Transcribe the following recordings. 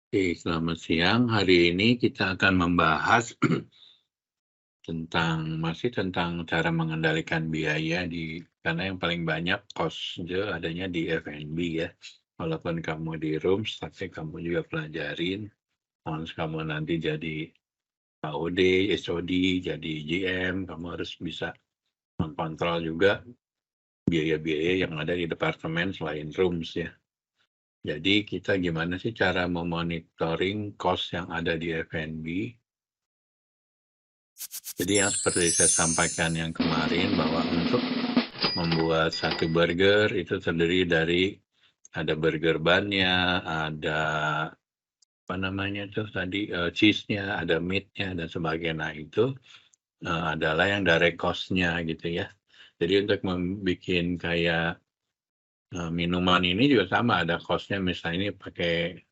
Oke, selamat siang. Hari ini kita akan membahas tentang cara mengendalikan biaya karena yang paling banyak cost itu adanya di F&B ya. Walaupun kamu di rooms, tapi kamu juga pelajarin. Once kamu nanti jadi HOD, SOD, jadi GM, kamu harus bisa mengkontrol juga biaya-biaya yang ada di departemen selain rooms ya. Jadi kita gimana sih cara memonitoring cost yang ada di F&B. Jadi yang seperti saya sampaikan yang kemarin bahwa untuk membuat satu burger itu terdiri dari ada burger bun-nya, ada apa namanya tuh tadi, cheese-nya, ada meat-nya dan sebagainya. Nah itu, adalah yang direct cost-nya gitu ya. Jadi untuk membuat kayak, minuman ini juga sama ada cost-nya misalnya ini pakai,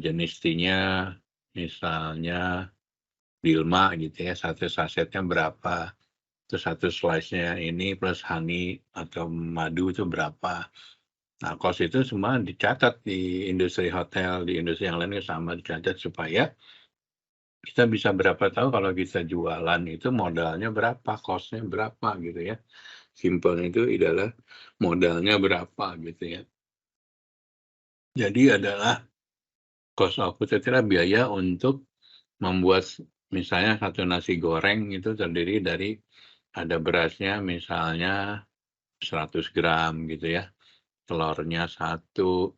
jenis tea-nya misalnya Dilma gitu ya, satu sasetnya berapa. Terus satu slice-nya ini plus honey atau madu itu berapa. Nah, cost itu semua dicatat di industri hotel, di industri yang lain sama dicatat supaya kita bisa berapa tahu kalau kita jualan itu modalnya berapa, cost-nya berapa gitu ya. Simpelnya itu adalah modalnya berapa gitu ya. Jadi adalah cost of goods itu adalah biaya untuk membuat misalnya satu nasi goreng itu terdiri dari ada berasnya misalnya 100 gram gitu ya, telurnya satu,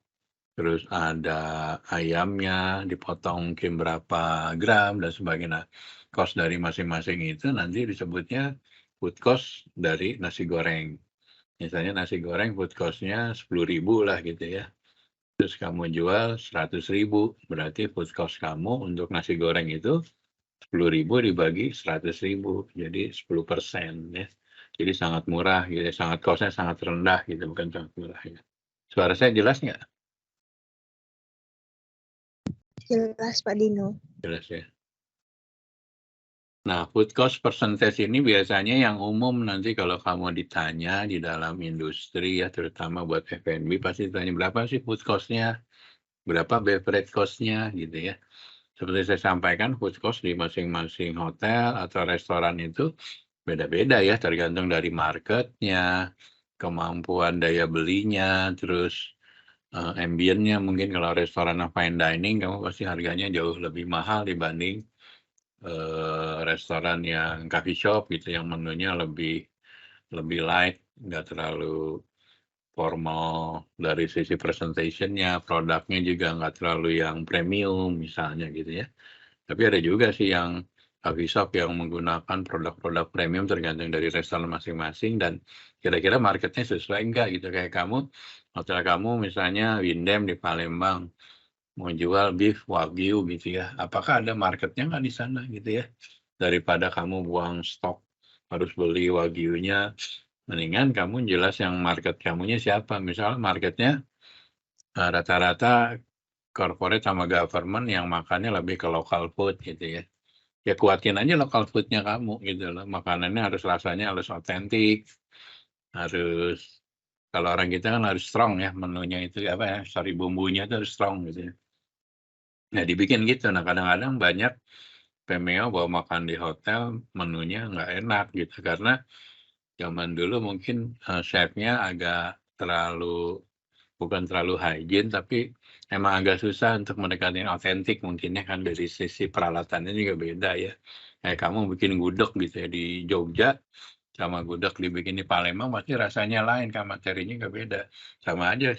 terus ada ayamnya dipotong mungkin berapa gram dan sebagainya. Nah, cost dari masing-masing itu nanti disebutnya food cost dari nasi goreng. Misalnya nasi goreng food cost-nya 10.000 lah gitu ya. Terus kamu jual 100.000, berarti food cost kamu untuk nasi goreng itu 10.000 dibagi 100.000, jadi 10% ya. Jadi sangat murah gitu ya, sangat cost-nya sangat rendah gitu, bukan sangat murah ya. Suara saya jelas nggak? Jelas Pak Dino. Jelas ya. Nah, food cost percentage ini biasanya yang umum nanti kalau kamu ditanya di dalam industri ya, terutama buat F&B pasti ditanya berapa sih food cost-nya, berapa beverage cost-nya gitu ya. Seperti saya sampaikan, food cost di masing-masing hotel atau restoran itu beda-beda ya, tergantung dari marketnya, kemampuan daya belinya, terus ambience-nya mungkin kalau restoran fine dining kamu pasti harganya jauh lebih mahal dibanding restoran yang coffee shop gitu yang menunya lebih lebih light, nggak terlalu formal dari sisi presentation-nya, produknya juga nggak terlalu yang premium misalnya gitu ya. Tapi ada juga sih yang coffee shop yang menggunakan produk-produk premium tergantung dari restoran masing-masing dan kira-kira marketnya sesuai enggak gitu. Kayak kamu, hotel kamu misalnya Windem di Palembang, mau jual beef wagyu gitu ya. Apakah ada marketnya nggak di sana gitu ya? Daripada kamu buang stok harus beli wagyunya, mendingan kamu jelas yang market kamunya siapa. Misalnya marketnya rata-rata corporate sama government yang makannya lebih ke local food gitu ya. Ya kuatin aja local food-nya kamu gitu loh. Makanannya harus rasanya harus otentik, harus kalau orang kita kan harus strong ya menunya itu apa ya, sorry bumbunya itu harus strong gitu ya. Nah dibikin gitu. Nah kadang-kadang banyak Pemeo bawa makan di hotel menunya nggak enak gitu karena zaman dulu mungkin chefnya agak terlalu bukan terlalu hygiene tapi emang agak susah untuk mendekati yang otentik mungkin ya kan dari sisi peralatannya juga beda ya. Kayak kamu bikin gudeg gitu ya di Jogja sama gudeg dibikin di Palembang pasti rasanya lain kan materinya juga beda. Sama aja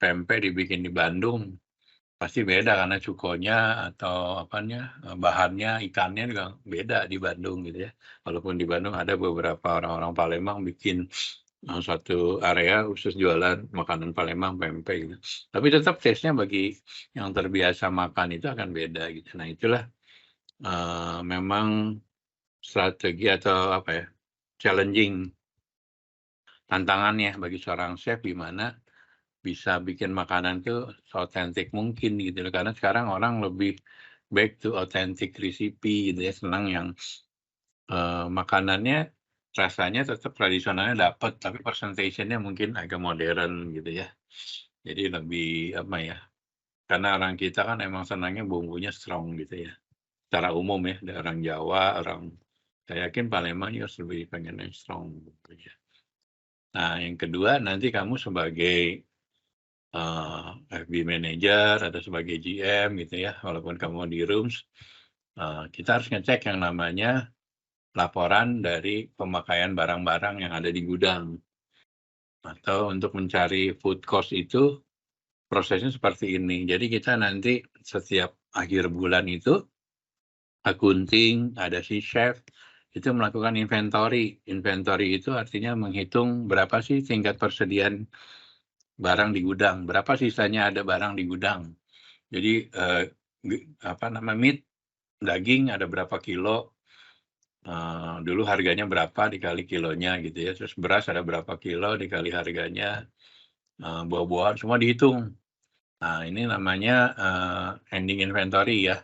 pempek dibikin di Bandung pasti beda karena cukonya atau apanya, bahannya, ikannya juga beda di Bandung gitu ya. Walaupun di Bandung ada beberapa orang-orang Palembang bikin, satu area khusus jualan makanan Palembang, pempek gitu. Tapi tetap taste-nya bagi yang terbiasa makan itu akan beda gitu. Nah itulah, memang strategi atau apa ya, challenging tantangannya bagi seorang chef di mana bisa bikin makanan tuh seotentik mungkin gitu loh. Karena sekarang orang lebih back to authentic recipe gitu ya, senang yang, makanannya rasanya tetap tradisionalnya dapat, tapi presentation-nya mungkin agak modern gitu ya. Jadi lebih apa ya, Karena orang kita kan emang senangnya bumbunya strong gitu ya. Secara umum ya, ada orang Jawa, saya yakin Palembang juga lebih pengen yang strong gitu ya. Nah, yang kedua nanti kamu sebagai FB manager atau sebagai GM gitu ya, walaupun kamu di rooms, kita harus ngecek yang namanya laporan dari pemakaian barang-barang yang ada di gudang. Atau untuk mencari food cost itu prosesnya seperti ini. Jadi kita nanti setiap akhir bulan itu accounting, ada si chef, itu melakukan inventory. Inventory itu artinya menghitung berapa sih tingkat persediaan barang di gudang, berapa sisanya ada barang di gudang. Jadi meat, daging ada berapa kilo, dulu harganya berapa dikali kilonya gitu ya, terus beras ada berapa kilo dikali harganya, buah-buahan semua dihitung. Nah ini namanya ending inventory ya,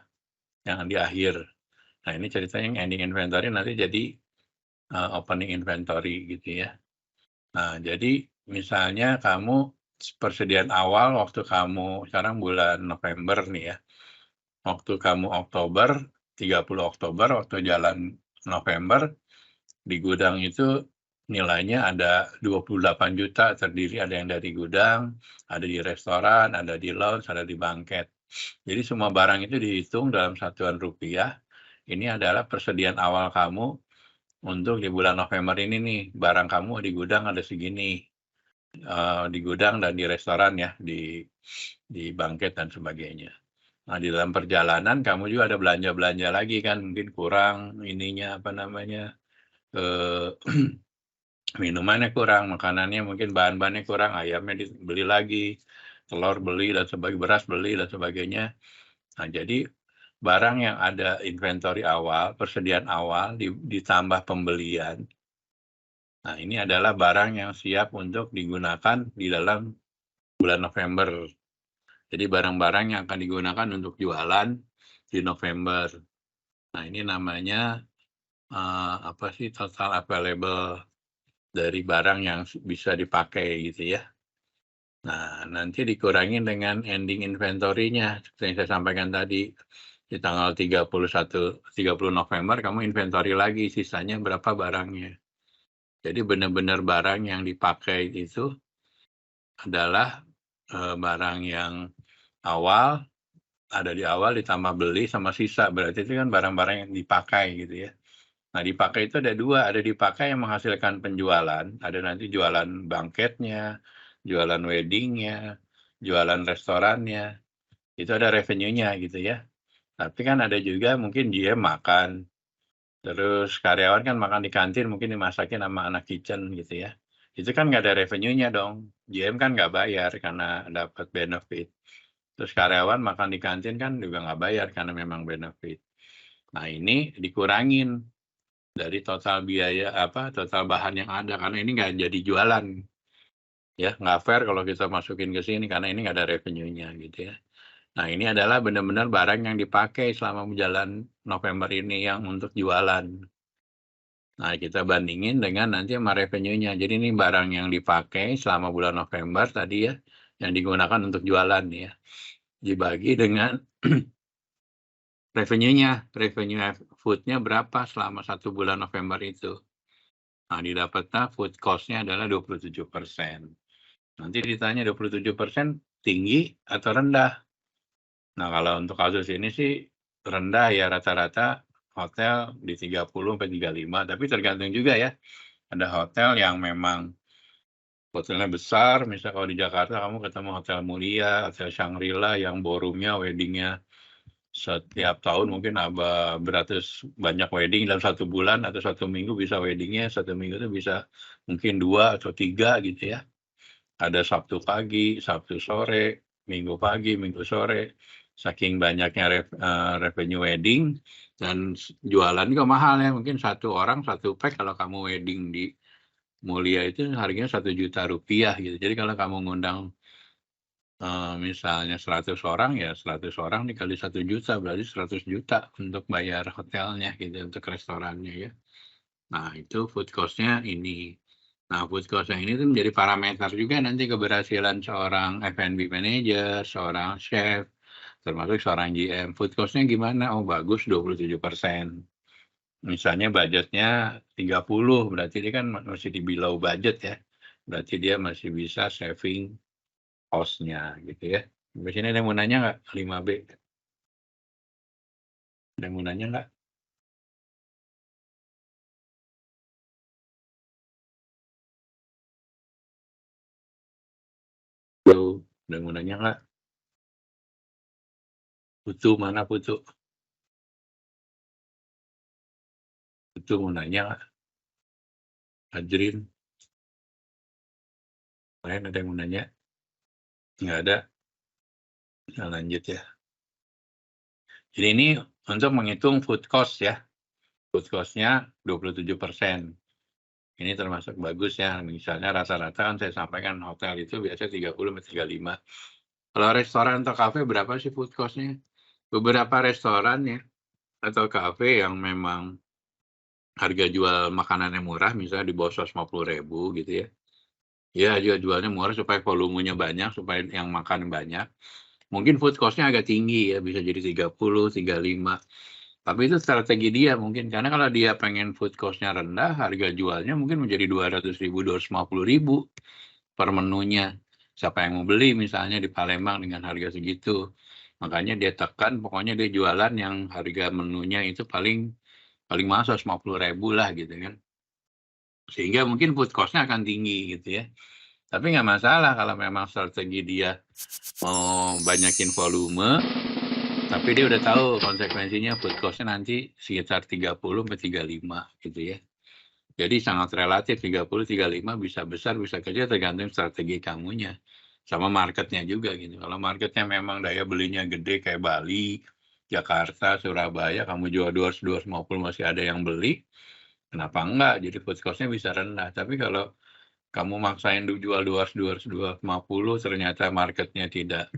yang di akhir. Nah ini ceritanya yang ending inventory nanti jadi opening inventory gitu ya. Nah jadi misalnya kamu persediaan awal waktu kamu sekarang bulan November nih ya, waktu kamu Oktober, 30 Oktober waktu jalan November, di gudang itu nilainya ada 28 juta terdiri ada yang dari gudang, ada di restoran, ada di lounge, ada di banket. Jadi semua barang itu dihitung dalam satuan rupiah. Ini adalah persediaan awal kamu untuk di bulan November ini nih, barang kamu di gudang ada segini, di gudang dan di restoran ya, di banket dan sebagainya. Nah, di dalam perjalanan kamu juga ada belanja-belanja lagi kan, mungkin kurang ininya, apa namanya, minumannya kurang, makanannya mungkin bahan-bahannya kurang, ayamnya dibeli lagi, telur beli dan beras beli dan sebagainya. Nah, jadi barang yang ada inventory awal, persediaan awal ditambah pembelian. Nah, ini adalah barang yang siap untuk digunakan di dalam bulan November. Jadi barang-barang yang akan digunakan untuk jualan di November. Nah, ini namanya total available dari barang yang bisa dipakai gitu ya. Nah, nanti dikurangin dengan ending inventory-nya seperti yang saya sampaikan tadi. Di tanggal 30 November kamu inventory lagi sisanya berapa barangnya. Jadi benar-benar barang yang dipakai itu adalah barang yang awal, ada di awal ditambah beli sama sisa. Berarti itu kan barang-barang yang dipakai gitu ya. Nah, dipakai itu ada dua, ada dipakai yang menghasilkan penjualan, ada nanti jualan banketnya, jualan weddingnya, jualan restorannya, itu ada revenue-nya gitu ya. Tapi kan ada juga mungkin dia makan, terus karyawan kan makan di kantin mungkin dimasakin sama anak kitchen gitu ya. Itu kan nggak ada revenue-nya dong. GM kan nggak bayar karena dapat benefit. Terus karyawan makan di kantin kan juga nggak bayar karena memang benefit. Nah ini dikurangin dari total biaya total bahan yang ada karena ini nggak jadi jualan ya, nggak fair kalau kita masukin ke sini karena ini nggak ada revenue-nya gitu ya. Nah ini adalah benar-benar barang yang dipakai selama jalan November ini yang untuk jualan. Nah kita bandingin dengan nanti sama revenue-nya. Jadi ini barang yang dipakai selama bulan November tadi ya, yang digunakan untuk jualan ya, dibagi dengan revenue-nya, revenue food-nya berapa selama 1 bulan November itu. Nah, didapatnya food cost-nya adalah 27%. Nanti ditanya 27% tinggi atau rendah. Nah, kalau untuk kasus ini sih rendah ya, rata-rata hotel di 30-35, tapi tergantung juga ya. Ada hotel yang memang hotelnya besar, misal kalau di Jakarta kamu ketemu Hotel Mulia, Hotel Shangri-La yang ballroom-nya, wedding-nya setiap tahun mungkin beratus banyak wedding dalam 1 bulan atau 1 minggu bisa wedding-nya, 1 minggu itu bisa mungkin 2 atau 3 gitu ya. Ada Sabtu pagi, Sabtu sore, Minggu pagi, Minggu sore. Saking banyaknya revenue wedding dan jualan juga mahal ya. Mungkin 1 orang 1 pack kalau kamu wedding di Mulia itu harganya Rp1.000.000 gitu. Jadi kalau kamu ngundang misalnya 100 orang ya 100 orang dikali 1 juta berarti 100 juta untuk bayar hotelnya gitu, untuk restorannya ya. Nah itu food cost-nya ini. Nah food cost-nya ini tuh menjadi parameter juga nanti keberhasilan seorang F&B manager, seorang chef, termasuk seorang GM. Food cost-nya gimana? Oh bagus 27%. Misalnya budgetnya 30, berarti dia kan masih di below budget ya. Berarti dia masih bisa saving cost-nya gitu ya. Di sini ada yang mau nanya nggak? 5B. Ada yang mau nanya nggak? Tuh, ada yang mau nanya nggak? Putu, mana Putu? Putu mau nanya nggak? Ajrin, lain ada yang mau nanya? Nggak ada? Kita lanjut ya. Jadi ini untuk menghitung food cost ya. Food cost-nya 27%. Ini termasuk bagus ya. Misalnya rata-rata kan saya sampaikan hotel itu biasanya 30-35. Kalau restoran atau kafe berapa sih food cost-nya? Beberapa restoran ya atau kafe yang memang harga jual makanannya murah, misalnya di bawah 150.000 gitu ya. Ya jualnya murah supaya volumenya banyak, supaya yang makan banyak. Mungkin food cost-nya agak tinggi ya, bisa jadi 30, 35. Tapi itu strategi dia mungkin, karena kalau dia pengen food cost-nya rendah, harga jualnya mungkin menjadi 200.000, 250.000 per menunya. Siapa yang mau beli misalnya di Palembang dengan harga segitu. Makanya dia tekan, pokoknya dia jualan yang harga menunya itu paling mahal 150.000 lah gitu kan. Sehingga mungkin food cost-nya akan tinggi gitu ya. Tapi nggak masalah kalau memang strategi dia mau banyakin volume, tapi dia udah tahu konsekuensinya food cost-nya nanti sekitar 30-35 gitu ya. Jadi sangat relatif 30-35 bisa besar bisa kecil tergantung strategi kamunya. Sama marketnya juga gitu. Kalau marketnya memang daya belinya gede kayak Bali, Jakarta, Surabaya, kamu jual 200-250 masih ada yang beli, kenapa enggak? Jadi food cost-nya bisa rendah. Tapi kalau kamu maksain jual 200-250 ternyata marketnya tidak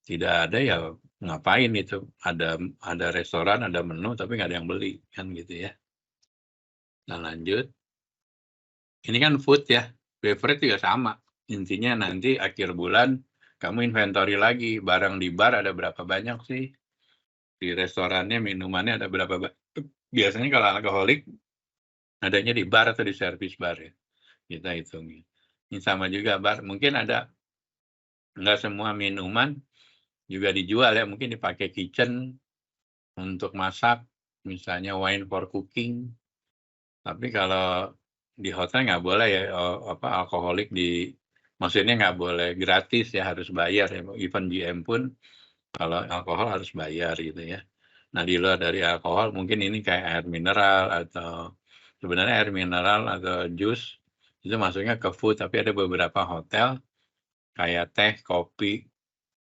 ada ya ngapain itu? Ada restoran, ada menu tapi nggak ada yang beli kan gitu ya. Nah lanjut. Ini kan food ya, beverage juga sama. Intinya nanti akhir bulan kamu inventory lagi, barang di bar ada berapa banyak sih, di restorannya minumannya ada berapa banyak. Biasanya kalau alkoholik adanya di bar atau di service bar ya, kita hitungin. Ini sama juga bar, mungkin ada nggak semua minuman juga dijual ya, mungkin dipakai kitchen untuk masak, misalnya wine for cooking. Tapi kalau di hotel nggak boleh ya, alkoholik maksudnya nggak boleh gratis ya, harus bayar ya. Even GM pun kalau alkohol harus bayar gitu ya. Nah di luar dari alkohol mungkin ini kayak air mineral atau sebenarnya air mineral atau jus itu masuknya ke food, tapi ada beberapa hotel kayak teh, kopi,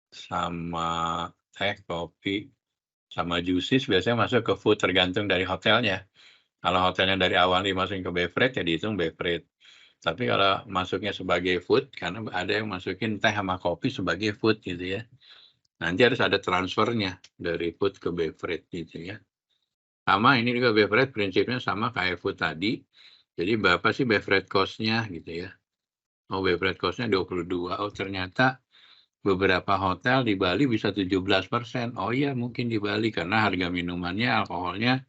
sama sama juices biasanya masuk ke food tergantung dari hotelnya. Kalau hotelnya dari awal dimasukin ke beverage ya dihitung beverage. Tapi kalau masuknya sebagai food, karena ada yang masukin teh sama kopi sebagai food gitu ya. Nanti harus ada transfernya dari food ke beverage gitu ya. Sama ini juga beverage prinsipnya sama kayak food tadi. Jadi berapa sih beverage cost-nya gitu ya. Oh beverage cost-nya 22. Oh ternyata beberapa hotel di Bali bisa 17%. Oh iya mungkin di Bali karena harga minumannya, alkoholnya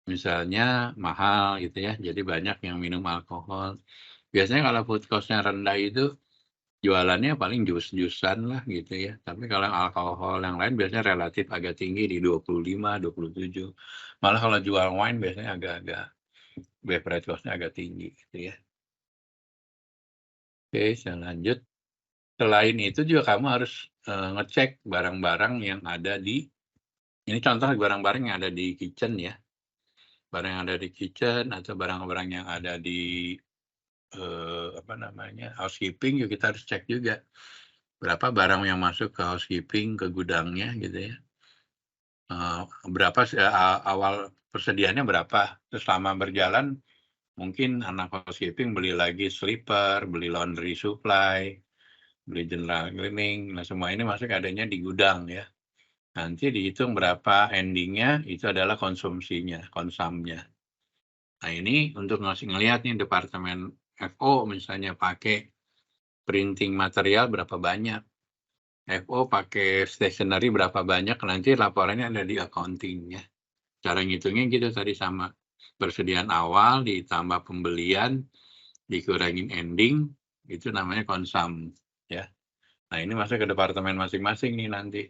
misalnya mahal gitu ya, jadi banyak yang minum alkohol. Biasanya kalau food cost-nya rendah itu jualannya paling jus-jusan lah gitu ya. Tapi kalau alkohol yang lain biasanya relatif agak tinggi di 25, 27. Malah kalau jual wine biasanya agak-agak beverage cost-nya agak tinggi gitu ya. Oke, saya lanjut. Selain itu juga kamu harus ngecek barang-barang yang ada ini contoh barang-barang yang ada di kitchen ya. Barang yang ada di kitchen atau barang-barang yang ada di housekeeping juga kita harus cek juga. Berapa barang yang masuk ke housekeeping, ke gudangnya gitu ya. Berapa awal persediaannya berapa, terus selama berjalan mungkin anak housekeeping beli lagi slipper, beli laundry supply, beli general cleaning, nah semua ini masuk adanya di gudang ya. Nanti dihitung berapa endingnya, itu adalah konsumsinya, konsumnya. Nah ini untuk ngelihat nih departemen FO misalnya pakai printing material berapa banyak. FO pakai stationery berapa banyak, nanti laporannya ada di accounting ya. Cara ngitungnya gitu tadi sama. Persediaan awal ditambah pembelian, dikurangin ending, itu namanya konsum ya. Nah ini masuk ke departemen masing-masing nih nanti.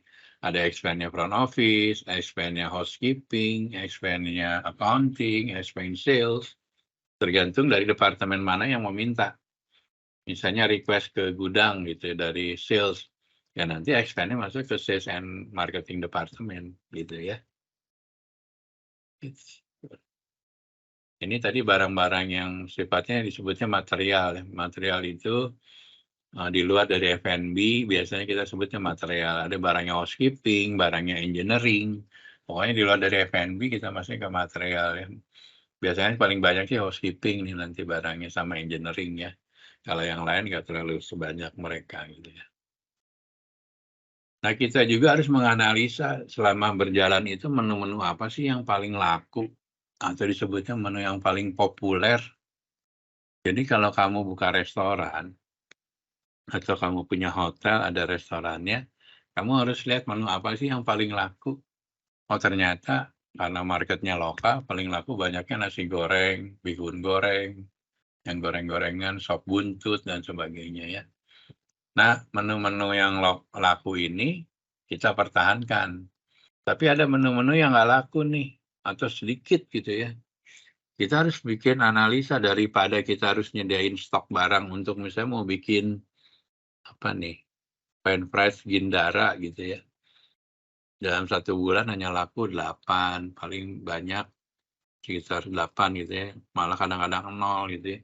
Ada expense-nya front office, expense-nya housekeeping, expense-nya accounting, expense sales. Tergantung dari departemen mana yang mau minta. Misalnya request ke gudang gitu ya, dari sales. Ya nanti expense-nya masuk ke sales and marketing department gitu ya. Ini tadi barang-barang yang sifatnya disebutnya material. Material itu di luar dari F&B biasanya kita sebutnya material. Ada barangnya housekeeping, barangnya engineering. Pokoknya di luar dari F&B kita masih ke material ya. Biasanya paling banyak sih housekeeping nih nanti barangnya sama engineering ya. Kalau yang lain nggak terlalu sebanyak mereka gitu ya. Nah kita juga harus menganalisa selama berjalan itu menu-menu apa sih yang paling laku atau disebutnya menu yang paling populer. Jadi kalau kamu buka restoran atau kamu punya hotel ada restorannya, kamu harus lihat menu apa sih yang paling laku. Oh ternyata karena marketnya lokal, paling laku banyaknya nasi goreng, bihun goreng, yang goreng-gorengan, sop buntut, dan sebagainya ya. Nah, menu-menu yang laku ini kita pertahankan. Tapi ada menu-menu yang nggak laku nih, atau sedikit gitu ya. Kita harus bikin analisa daripada kita harus nyediain stok barang untuk misalnya mau bikin apa nih, french fries Gindara gitu ya. Dalam 1 bulan hanya laku 8, paling banyak sekitar 8 gitu ya, malah kadang-kadang 0 gitu ya.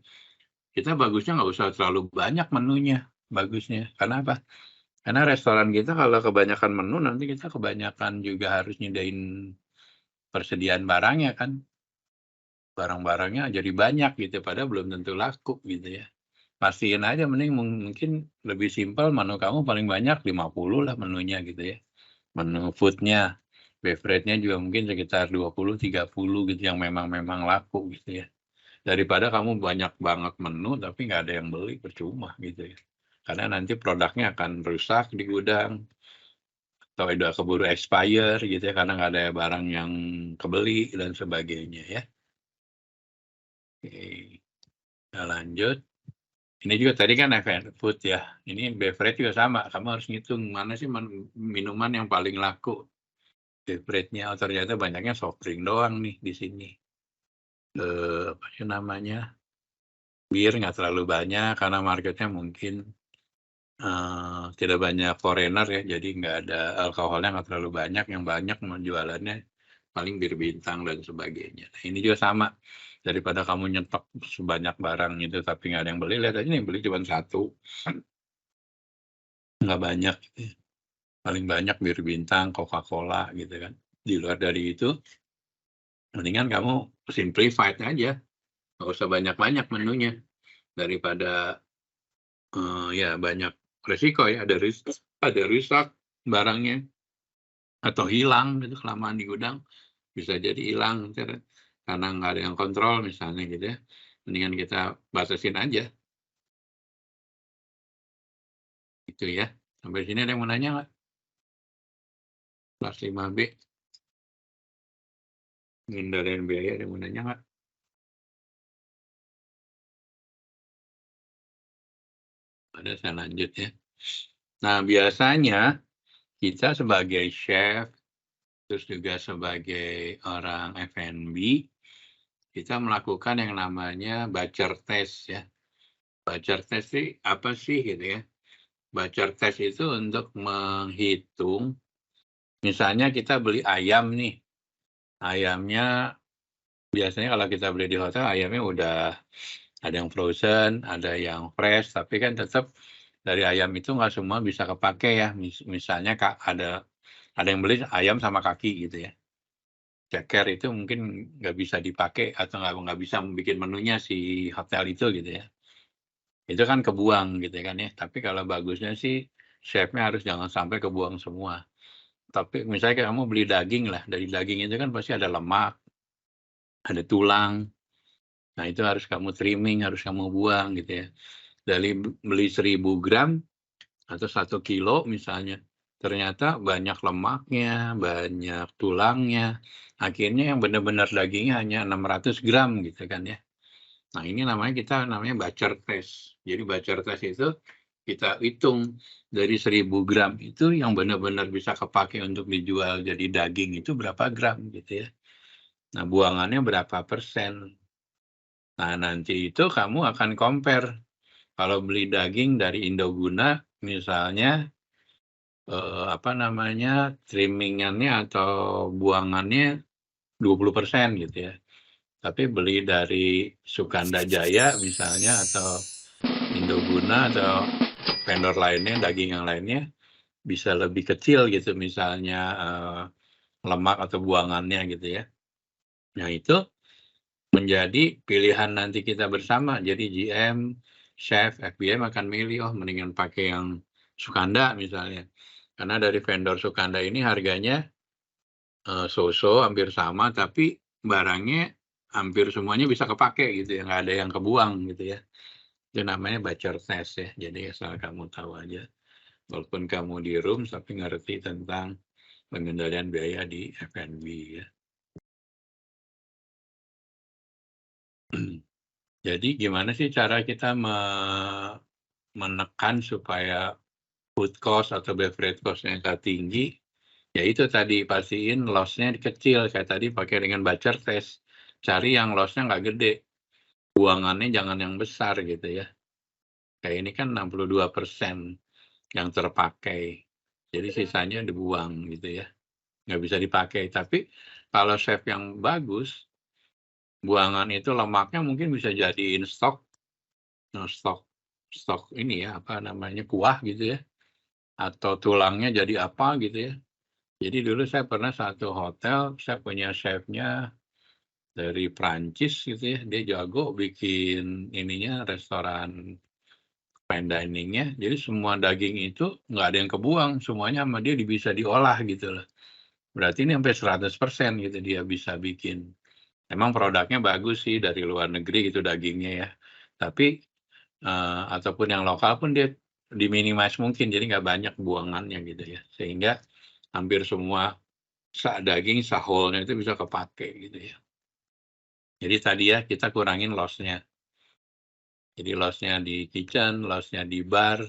Kita bagusnya nggak usah terlalu banyak menunya, bagusnya. Karena apa? Karena restoran kita kalau kebanyakan menu nanti kita kebanyakan juga harus nyediain persediaan barangnya kan. Barang-barangnya jadi banyak gitu, padahal belum tentu laku gitu ya. Pastiin aja mending mungkin lebih simpel menu kamu paling banyak 50 lah menunya gitu ya. Menu food-nya, beverage-nya juga mungkin sekitar 20, 30 gitu yang memang laku gitu ya. Daripada kamu banyak banget menu tapi nggak ada yang beli, percuma gitu ya. Karena nanti produknya akan rusak di gudang, atau udah keburu expire gitu ya, karena nggak ada barang yang kebeli dan sebagainya ya. Oke, kita lanjut. Ini juga tadi kan event food ya. Ini beverage juga sama. Kamu harus ngitung mana sih minuman yang paling laku. Beverage-nya, oh ternyata banyaknya soft drink doang nih di sini. Apa sih namanya? Bir nggak terlalu banyak karena marketnya mungkin tidak banyak foreigner ya, jadi nggak ada alkoholnya nggak terlalu banyak. Yang banyak menjualannya paling bir bintang dan sebagainya. Nah, ini juga sama. Daripada kamu nyetok sebanyak barang itu tapi nggak ada yang beli, lihat aja nih beli cuma 1. Nggak banyak. Paling banyak bir bintang, Coca-Cola gitu kan. Di luar dari itu, mendingan kamu simplified aja. Nggak usah banyak-banyak menunya. Daripada ya banyak resiko ya, ada rusak barangnya. Atau hilang gitu kelamaan di gudang. Bisa jadi hilang karena nggak ada yang kontrol misalnya gitu ya. Mendingan kita batasin aja. Gitu ya. Sampai sini ada yang mau nanya nggak? Kelas 5B. Pengendalian biaya ada yang mau nanya nggak? Ada, saya lanjut ya. Nah biasanya kita sebagai chef, terus juga sebagai orang F&B, kita melakukan yang namanya Bacher test ya. Bacher test sih apa sih gitu ya? Bacher test itu untuk menghitung, misalnya kita beli ayam nih, ayamnya biasanya kalau kita beli di hotel ayamnya udah ada yang frozen, ada yang fresh, tapi kan tetap dari ayam itu nggak semua bisa kepake ya. Misalnya ada yang beli ayam sama kaki gitu ya. Ceker itu mungkin nggak bisa dipakai atau nggak bisa bikin menunya si hotel itu gitu ya. Itu kan kebuang gitu kan ya. Tapi kalau bagusnya sih chefnya harus jangan sampai kebuang semua. Tapi misalnya kamu beli daging lah, dari daging itu kan pasti ada lemak, ada tulang. Nah itu harus kamu trimming, harus kamu buang gitu ya. Dari beli 1000 gram atau 1 kilo misalnya, ternyata banyak lemaknya, banyak tulangnya. Akhirnya yang benar-benar dagingnya hanya 600 gram gitu kan ya. Nah ini namanya Bacher test. Jadi Bacher test itu kita hitung dari 1000 gram itu yang benar-benar bisa kepakai untuk dijual jadi daging itu berapa gram gitu ya. Nah buangannya berapa persen. Nah nanti itu kamu akan compare. Kalau beli daging dari Indoguna misalnya trimmingannya atau buangannya 20% gitu ya. Tapi beli dari Sukanda Jaya misalnya atau Indoguna atau vendor lainnya, daging yang lainnya bisa lebih kecil gitu misalnya lemak atau buangannya gitu ya. Nah itu menjadi pilihan nanti kita bersama. Jadi GM, chef, FBM akan milih, oh mendingan pakai yang Sukanda misalnya. Karena dari vendor Sukanda ini harganya so-so hampir sama, tapi barangnya hampir semuanya bisa kepake gitu ya, nggak ada yang kebuang gitu ya. Itu namanya Bacher test ya. Jadi asal kamu tahu aja. Walaupun kamu di room tapi ngerti tentang pengendalian biaya di F&B ya. Jadi gimana sih cara kita menekan supaya food cost atau beverage cost-nya nggak tinggi? Ya itu tadi, pastiin loss-nya kecil. Kayak tadi pakai dengan Bacher test. Cari yang loss-nya nggak gede. Buangannya jangan yang besar gitu ya. Kayak ini kan 62% yang terpakai. Jadi sisanya dibuang gitu ya. Nggak bisa dipakai. Tapi kalau chef yang bagus, buangan itu lemaknya mungkin bisa jadiin stok ini ya, kuah gitu ya. Atau tulangnya jadi apa gitu ya. Jadi dulu saya pernah satu hotel, saya punya chefnya dari Prancis gitu ya. Dia jago bikin ininya restoran fine dining-nya. Jadi semua daging itu nggak ada yang kebuang, semuanya sama dia bisa diolah gitu loh. Berarti ini sampai 100% gitu dia bisa bikin. Emang produknya bagus sih dari luar negeri gitu dagingnya ya. Tapi ataupun yang lokal pun dia diminimize mungkin, jadi nggak banyak buangannya gitu ya. Sehingga hampir semua daging whole-nya itu bisa kepake gitu ya. Jadi tadi ya kita kurangin loss-nya. Jadi loss-nya di kitchen, loss-nya di bar,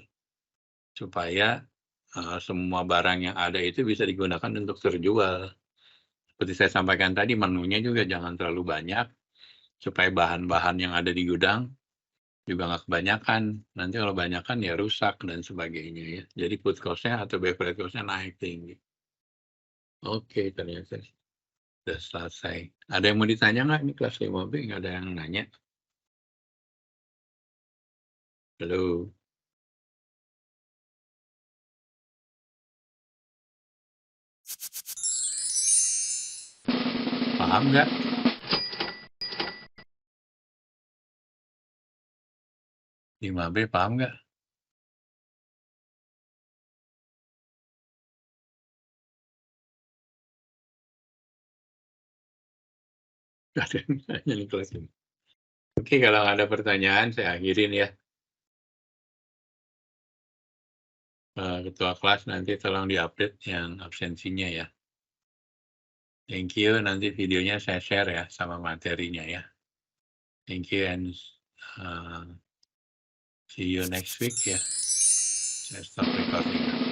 supaya semua barang yang ada itu bisa digunakan untuk terjual. Seperti saya sampaikan tadi, menunya juga jangan terlalu banyak, supaya bahan-bahan yang ada di gudang juga nggak kebanyakan. Nanti kalau kebanyakan ya rusak dan sebagainya ya. Jadi food cost-nya atau beverage cost-nya naik tinggi. Oke, ternyata sudah selesai. Ada yang mau ditanya nggak? Ini kelas 5B nggak ada yang nanya. Halo. Paham nggak? Lima B paham nggak? Nggak ada yang nanya nih kelas ini. Oke, kalau nggak ada pertanyaan saya akhirin ya. Ketua kelas nanti tolong diupdate yang absensinya ya. Thank you, nanti videonya saya share ya sama materinya ya. Thank you and see you next week ya. Saya stop recording.